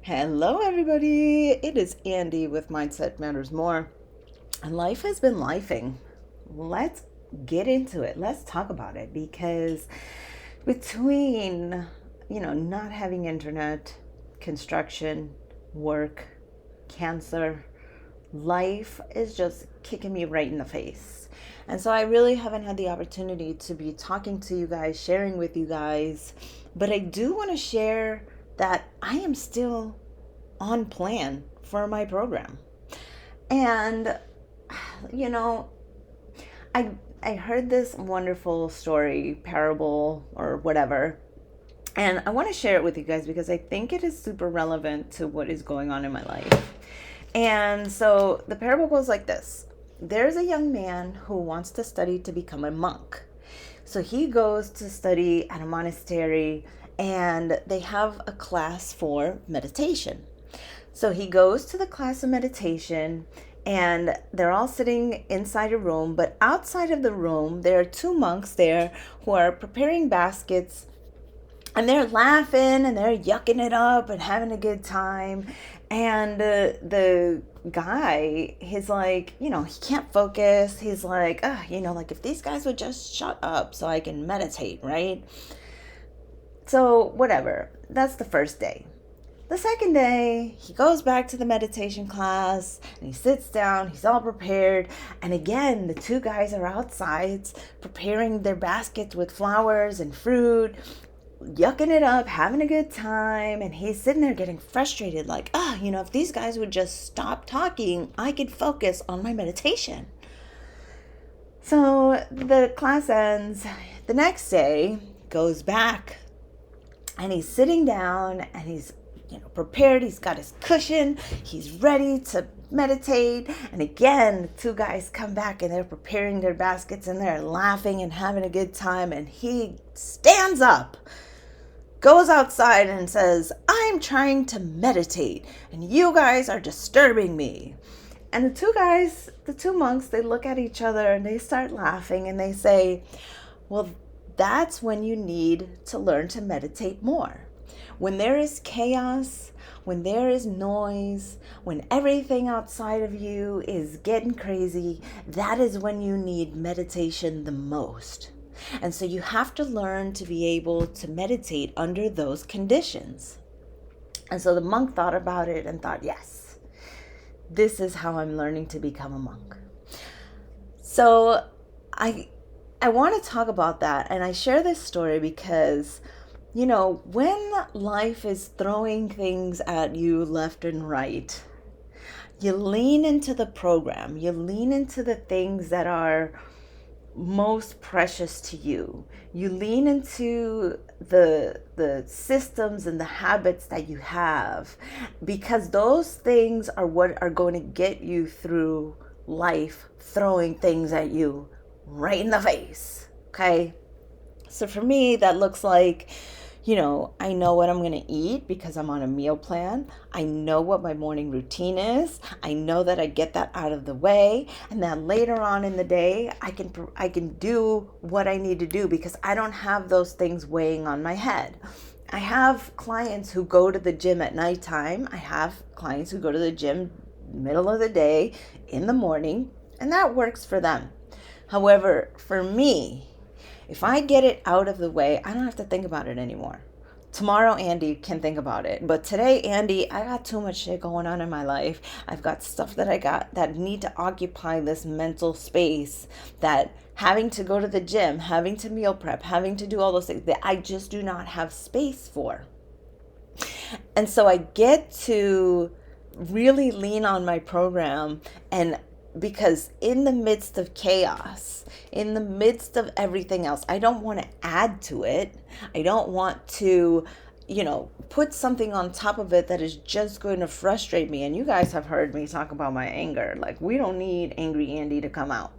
Hello, everybody. It is Andy with Mindset Matters More. And life has been lifing. Let's get into it. Let's talk about it because between, not having internet, construction, work, cancer, life is just kicking me right in the face. And so I really haven't had the opportunity to be talking to you guys, sharing with you guys. But I do want to share that I am still on plan for my program. And you know, I I heard this wonderful story, parable or whatever, and I want to share it with you guys because I think it is super relevant to what is going on in my life. And so the parable goes like this. There's a young man who wants to study to become a monk. So he goes to study at a monastery and they have a class for meditation. So he goes to the class of meditation and they're all sitting inside a room, but outside of the room, there are two monks there who are preparing baskets and they're laughing and they're yucking it up and having a good time. And the guy, he's like, he can't focus. He's like, like if these guys would just shut up so I can meditate, right? So, whatever. That's the first day. The second day, he goes back to the meditation class and he sits down, he's all prepared. And again, the two guys are outside preparing their baskets with flowers and fruit, yucking it up, having a good time. And he's sitting there getting frustrated, like, if these guys would just stop talking, I could focus on my meditation. So the class ends. The next day, goes back and he's sitting down and he's prepared. He's got his cushion. He's ready to meditate. And again, the two guys come back and they're preparing their baskets and they're laughing and having a good time. And he stands up, goes outside and says, I'm trying to meditate and you guys are disturbing me. And the two monks, they look at each other and they start laughing and they say, well, that's when you need to learn to meditate more. When there is chaos, when there is noise, when everything outside of you is getting crazy, that is when you need meditation the most. And so you have to learn to be able to meditate under those conditions. And so the monk thought about it and thought, yes, this is how I'm learning to become a monk. So I want to talk about that. And I share this story because when life is throwing things at you left and right, you lean into the program, you lean into the things that are most precious to you. You lean into the systems and the habits that you have because those things are what are going to get you through life throwing things at you right in the face. Okay? So for me, that looks like I know what I'm going to eat because I'm on a meal plan. I know what my morning routine is. I know that I get that out of the way and that later on in the day, I can do what I need to do because I don't have those things weighing on my head. I have clients who go to the gym at nighttime. I have clients who go to the gym middle of the day, in the morning, and that works for them. However, for me, if I get it out of the way, I don't have to think about it anymore. Tomorrow, Andy can think about it. But today, Andy, I got too much shit going on in my life. I've got stuff that I got that need to occupy this mental space, that having to go to the gym, having to meal prep, having to do all those things that I just do not have space for. And so I get to really lean on my program, and because in the midst of chaos, in the midst of everything else, I don't want to add to it. I don't want to, put something on top of it that is just going to frustrate me. And you guys have heard me talk about my anger. Like, we don't need angry Andy to come out.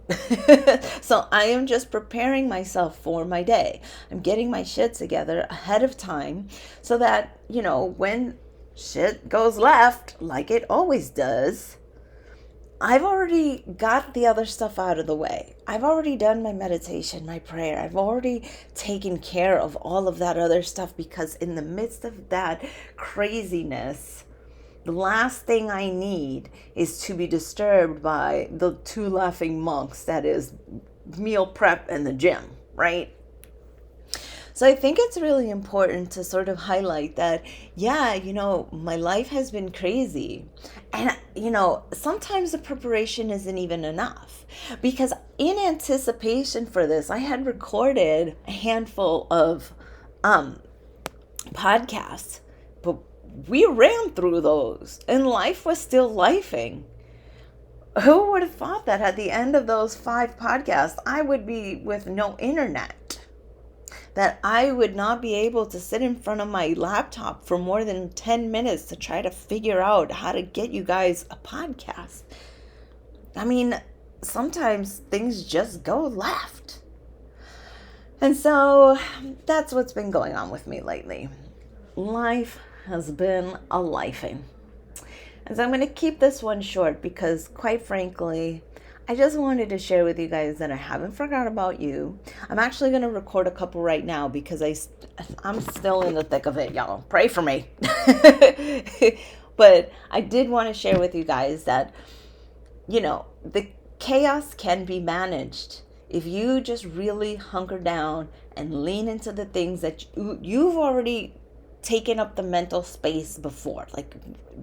So I am just preparing myself for my day. I'm getting my shit together ahead of time so that, when shit goes left, like it always does, I've already got the other stuff out of the way. I've already done my meditation, my prayer. I've already taken care of all of that other stuff because in the midst of that craziness, The last thing I need is to be disturbed by the two laughing monks, that is meal prep and the gym, right? So I think it's really important to sort of highlight that, yeah, my life has been crazy. And, sometimes the preparation isn't even enough, because in anticipation for this, I had recorded a handful of podcasts, but we ran through those and life was still lifing. Who would have thought that at the end of those 5 podcasts, I would be with no internet? That I would not be able to sit in front of my laptop for more than 10 minutes to try to figure out how to get you guys a podcast. I mean, sometimes things just go left. And so that's what's been going on with me lately. Life has been a lifing. And so I'm going to keep this one short because, quite frankly, I just wanted to share with you guys that I haven't forgot about you. I'm actually going to record a couple right now because I'm still in the thick of it, y'all. Pray for me. But I did want to share with you guys that, the chaos can be managed if you just really hunker down and lean into the things that you've already taken up the mental space before. Like,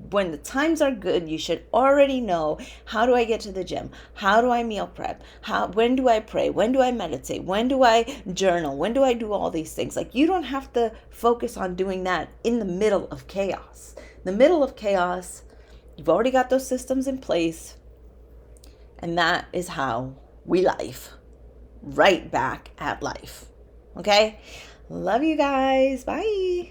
when the times are good, you should already know, how do I get to the gym? How do I meal prep? When do I pray? When do I meditate? When do I journal? When do I do all these things? Like, you don't have to focus on doing that in the middle of chaos. The middle of chaos, you've already got those systems in place, and that is how we life. Right back at life. Okay? Love you guys. Bye.